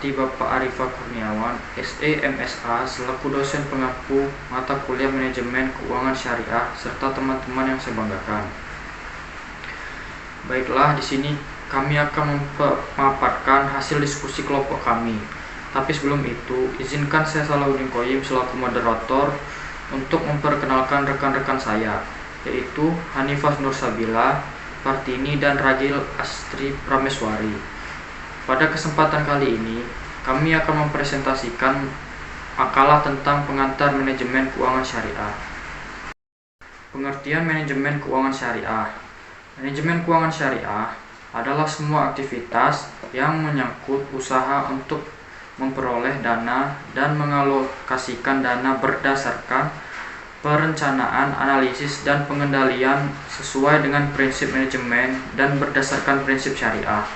hormati Bapak Arifa Kurniawan, SE MSA, selaku dosen pengampu mata kuliah Manajemen Keuangan Syariah, serta teman-teman yang saya banggakan. Baiklah, di sini kami akan memaparkan hasil diskusi kelompok kami. Tapi sebelum itu, izinkan saya Salahuddin Qoyim selaku moderator untuk memperkenalkan rekan-rekan saya, yaitu Hanifah Nursabila, Partini, dan Ragil Astri Prameswari. Pada kesempatan kali ini, kami akan mempresentasikan makalah tentang pengantar manajemen keuangan syariah. Pengertian manajemen keuangan syariah. Manajemen keuangan syariah adalah semua aktivitas yang menyangkut usaha untuk memperoleh dana dan mengalokasikan dana berdasarkan perencanaan, analisis, dan pengendalian sesuai dengan prinsip manajemen dan berdasarkan prinsip syariah.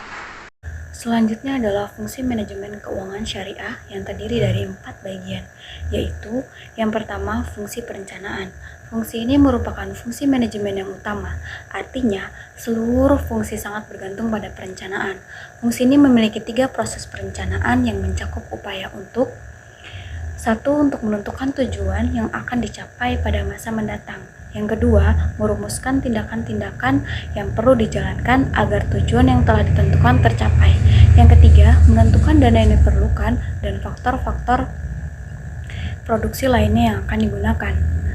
Selanjutnya adalah fungsi manajemen keuangan syariah yang terdiri dari 4 bagian, yaitu yang pertama fungsi perencanaan. Fungsi ini merupakan fungsi manajemen yang utama, artinya seluruh fungsi sangat bergantung pada perencanaan. Fungsi ini memiliki 3 proses perencanaan yang mencakup upaya untuk 1. Untuk menentukan tujuan yang akan dicapai pada masa mendatang. Yang kedua, merumuskan tindakan-tindakan yang perlu dijalankan agar tujuan yang telah ditentukan tercapai. Yang ketiga, menentukan dana yang diperlukan dan faktor-faktor produksi lainnya yang akan digunakan.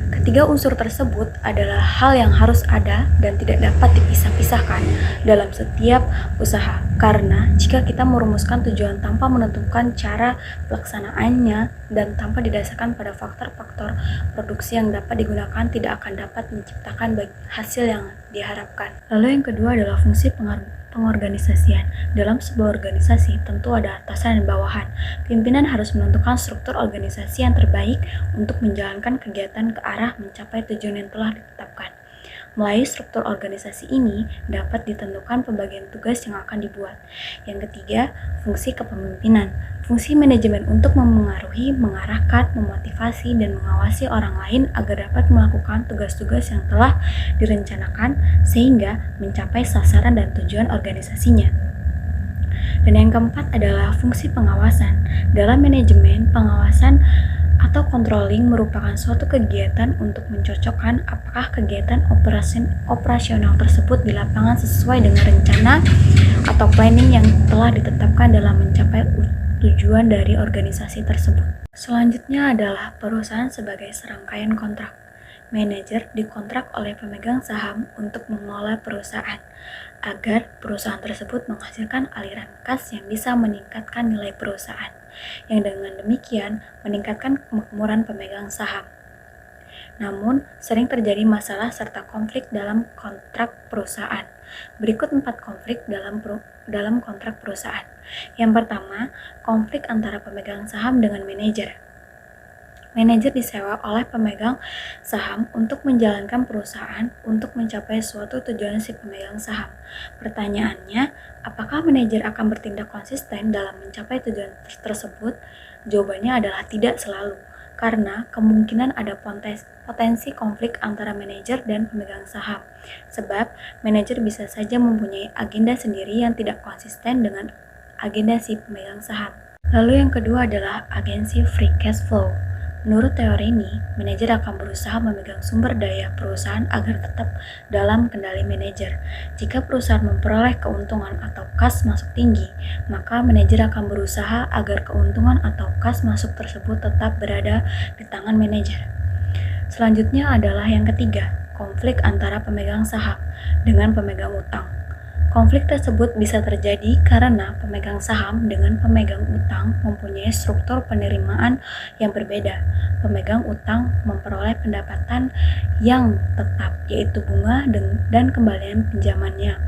Ketiga unsur tersebut adalah hal yang harus ada dan tidak dapat dipisah-pisahkan dalam setiap usaha. Karena jika kita merumuskan tujuan tanpa menentukan cara pelaksanaannya dan tanpa didasarkan pada faktor-faktor produksi yang dapat digunakan, tidak akan dapat menciptakan hasil yang diharapkan. Lalu yang kedua adalah fungsi pengorganisasian. Dalam sebuah organisasi tentu ada atasan dan bawahan. Pimpinan harus menentukan struktur organisasi yang terbaik untuk menjalankan kegiatan ke arah mencapai tujuan yang telah ditetapkan. Melalui struktur organisasi ini dapat ditentukan pembagian tugas yang akan dibuat. Yang ketiga, fungsi kepemimpinan. Fungsi manajemen untuk memengaruhi, mengarahkan, memotivasi, dan mengawasi orang lain agar dapat melakukan tugas-tugas yang telah direncanakan sehingga mencapai sasaran dan tujuan organisasinya. Dan yang keempat adalah fungsi pengawasan. Dalam manajemen, pengawasan atau controlling merupakan suatu kegiatan untuk mencocokkan apakah kegiatan operasional tersebut di lapangan sesuai dengan rencana atau planning yang telah ditetapkan dalam mencapai tujuan dari organisasi tersebut. Selanjutnya adalah perusahaan sebagai serangkaian kontrak. Manajer dikontrak oleh pemegang saham untuk mengelola perusahaan agar perusahaan tersebut menghasilkan aliran kas yang bisa meningkatkan nilai perusahaan, yang dengan demikian meningkatkan kemakmuran pemegang saham. Namun, sering terjadi masalah serta konflik dalam kontrak perusahaan. Berikut 4 konflik dalam kontrak perusahaan. Yang pertama, konflik antara pemegang saham dengan manajer. Manajer disewa oleh pemegang saham untuk menjalankan perusahaan untuk mencapai suatu tujuan si pemegang saham. Pertanyaannya, apakah manajer akan bertindak konsisten dalam mencapai tujuan tersebut? Jawabannya adalah tidak selalu, karena kemungkinan ada potensi konflik antara manajer dan pemegang saham. Sebab, manajer bisa saja mempunyai agenda sendiri yang tidak konsisten dengan agenda si pemegang saham. Lalu yang kedua adalah agensi free cash flow. Menurut teori ini, manajer akan berusaha memegang sumber daya perusahaan agar tetap dalam kendali manajer. Jika perusahaan memperoleh keuntungan atau kas masuk tinggi, maka manajer akan berusaha agar keuntungan atau kas masuk tersebut tetap berada di tangan manajer. Selanjutnya adalah yang ketiga, konflik antara pemegang saham dengan pemegang utang. Konflik tersebut bisa terjadi karena pemegang saham dengan pemegang utang mempunyai struktur penerimaan yang berbeda. Pemegang utang memperoleh pendapatan yang tetap, yaitu bunga dan kembalian pinjamannya.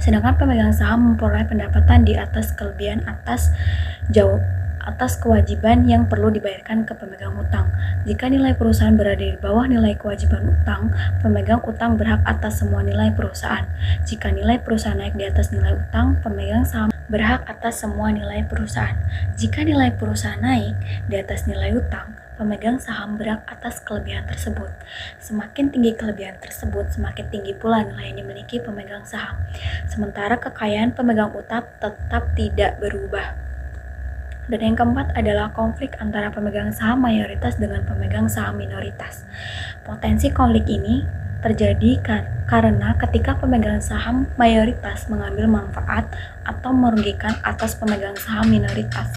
Sedangkan pemegang saham memperoleh pendapatan di atas kelebihan atas kewajiban yang perlu dibayarkan ke pemegang utang. Jika nilai perusahaan berada di bawah nilai kewajiban utang, pemegang utang berhak atas semua nilai perusahaan. Jika nilai perusahaan naik di atas nilai utang, pemegang saham berhak atas semua nilai perusahaan. Jika nilai perusahaan naik di atas nilai utang, pemegang saham berhak atas kelebihan tersebut. Semakin tinggi kelebihan tersebut, semakin tinggi pula nilai yang dimiliki pemegang saham. Sementara kekayaan pemegang utang tetap tidak berubah. Dan yang keempat adalah konflik antara pemegang saham mayoritas dengan pemegang saham minoritas. Potensi konflik ini terjadi karena ketika pemegang saham mayoritas mengambil manfaat atau merugikan atas pemegang saham minoritas.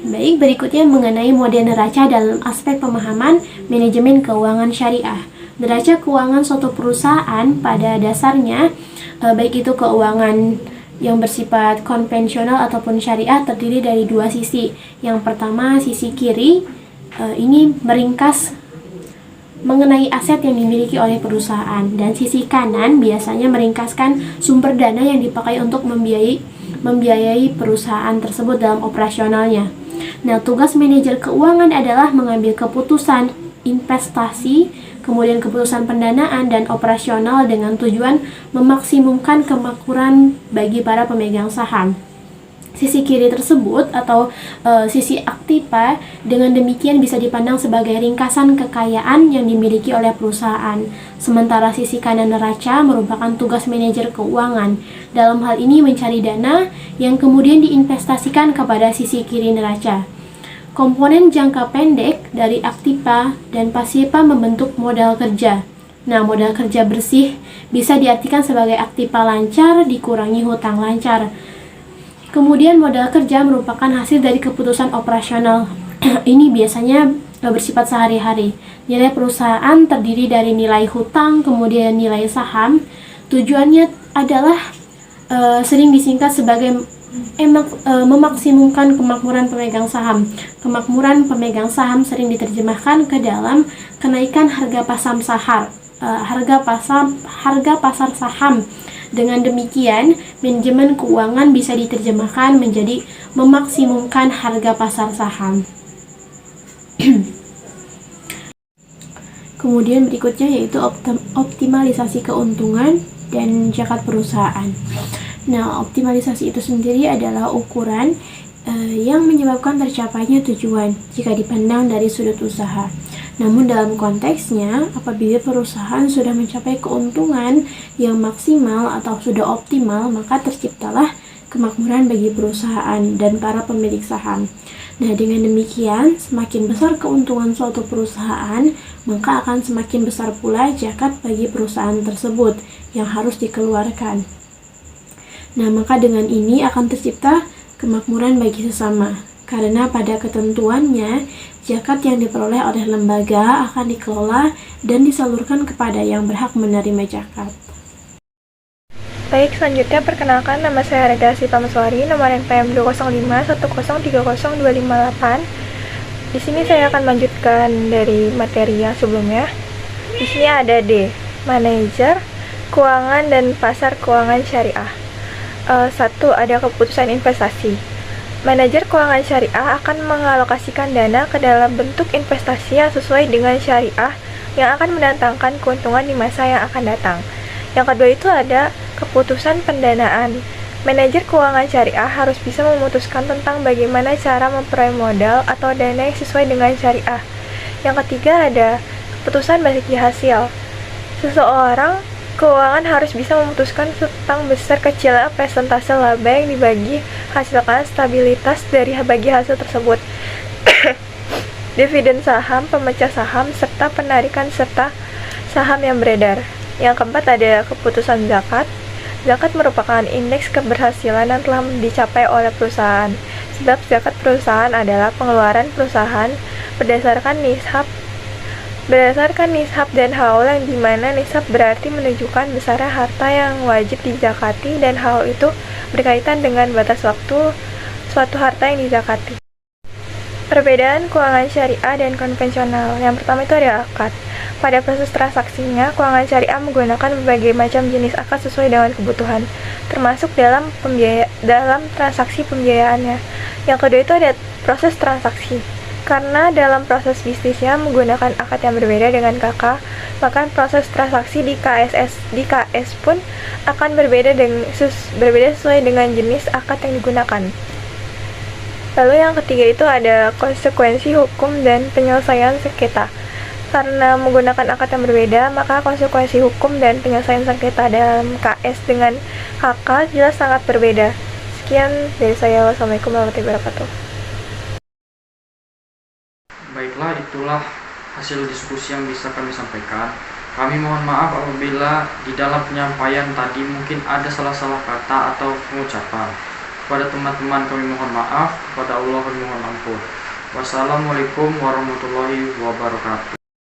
Baik, berikutnya mengenai model neraca dalam aspek pemahaman manajemen keuangan syariah. Neraca keuangan suatu perusahaan pada dasarnya, baik itu keuangan yang bersifat konvensional ataupun syariah, terdiri dari dua sisi. Yang pertama, sisi kiri, ini meringkas mengenai aset yang dimiliki oleh perusahaan, dan sisi kanan biasanya meringkaskan sumber dana yang dipakai untuk membiayai perusahaan tersebut dalam operasionalnya. Nah, tugas manajer keuangan adalah mengambil keputusan investasi, kemudian keputusan pendanaan dan operasional dengan tujuan memaksimumkan kemakmuran bagi para pemegang saham. Sisi kiri tersebut atau sisi aktiva dengan demikian bisa dipandang sebagai ringkasan kekayaan yang dimiliki oleh perusahaan. Sementara sisi kanan neraca merupakan tugas manajer keuangan. Dalam hal ini mencari dana yang kemudian diinvestasikan kepada sisi kiri neraca. Komponen jangka pendek dari aktiva dan pasiva membentuk modal kerja. Nah, modal kerja bersih bisa diartikan sebagai aktiva lancar dikurangi hutang lancar. Kemudian modal kerja merupakan hasil dari keputusan operasional. Ini biasanya bersifat sehari-hari. Nilai perusahaan terdiri dari nilai hutang, kemudian nilai saham. Tujuannya adalah sering disingkat sebagai memaksimumkan kemakmuran pemegang saham. Kemakmuran pemegang saham sering diterjemahkan ke dalam kenaikan harga pasar saham. Dengan demikian, manajemen keuangan bisa diterjemahkan menjadi memaksimumkan harga pasar saham. Kemudian berikutnya yaitu optimalisasi keuntungan dan zakat perusahaan. Nah, optimalisasi itu sendiri adalah ukuran yang menyebabkan tercapainya tujuan jika dipandang dari sudut usaha. Namun dalam konteksnya, apabila perusahaan sudah mencapai keuntungan yang maksimal atau sudah optimal, maka terciptalah kemakmuran bagi perusahaan dan para pemilik saham. Nah, dengan demikian, semakin besar keuntungan suatu perusahaan, maka akan semakin besar pula zakat bagi perusahaan tersebut yang harus dikeluarkan. Nah, maka dengan ini akan tercipta kemakmuran bagi sesama. Karena pada ketentuannya, zakat yang diperoleh oleh lembaga akan dikelola dan disalurkan kepada yang berhak menerima zakat. Baik, selanjutnya perkenalkan, nama saya Regasi Pamaswari, nomor NPM 205 101300258. Di sini saya akan lanjutkan dari materi yang sebelumnya. Di sini ada D, manajer keuangan dan pasar keuangan syariah. 1. Ada keputusan investasi. Manajer keuangan syariah akan mengalokasikan dana ke dalam bentuk investasi yang sesuai dengan syariah yang akan mendatangkan keuntungan di masa yang akan datang. Yang kedua itu ada keputusan pendanaan. Manajer keuangan syariah harus bisa memutuskan tentang bagaimana cara memperoleh modal atau dana yang sesuai dengan syariah. Yang ketiga ada keputusan bagi hasil. Seseorang keuangan harus bisa memutuskan tentang besar kecilnya persentase laba yang dibagi, hasilkan stabilitas dari bagi hasil tersebut. Dividen saham, pemecah saham, serta penarikan serta saham yang beredar. Yang keempat ada keputusan zakat. Zakat merupakan indeks keberhasilan yang telah dicapai oleh perusahaan. Sebab zakat perusahaan adalah pengeluaran perusahaan berdasarkan nishab dan haul, yang dimana nishab berarti menunjukkan besarnya harta yang wajib dizakati dan haul itu berkaitan dengan batas waktu suatu harta yang dizakati. Perbedaan keuangan syariah dan konvensional. Yang pertama itu ada akad. Pada proses transaksinya, keuangan syariah menggunakan berbagai macam jenis akad sesuai dengan kebutuhan, termasuk dalam transaksi pembiayaannya. Yang kedua itu ada proses transaksi. Karena dalam proses bisnisnya menggunakan akad yang berbeda dengan KK, maka proses transaksi di KS pun akan berbeda sesuai dengan jenis akad yang digunakan. Lalu yang ketiga itu ada konsekuensi hukum dan penyelesaian sengketa. Karena menggunakan akad yang berbeda, maka konsekuensi hukum dan penyelesaian sengketa dalam KS dengan KK jelas sangat berbeda. Sekian dari saya. Wassalamualaikum warahmatullahi wabarakatuh. Baiklah, itulah hasil diskusi yang bisa kami sampaikan. Kami mohon maaf apabila di dalam penyampaian tadi mungkin ada salah-salah kata atau pengucapan. Kepada teman-teman kami mohon maaf, kepada Allah kami mohon ampun. Wassalamualaikum warahmatullahi wabarakatuh.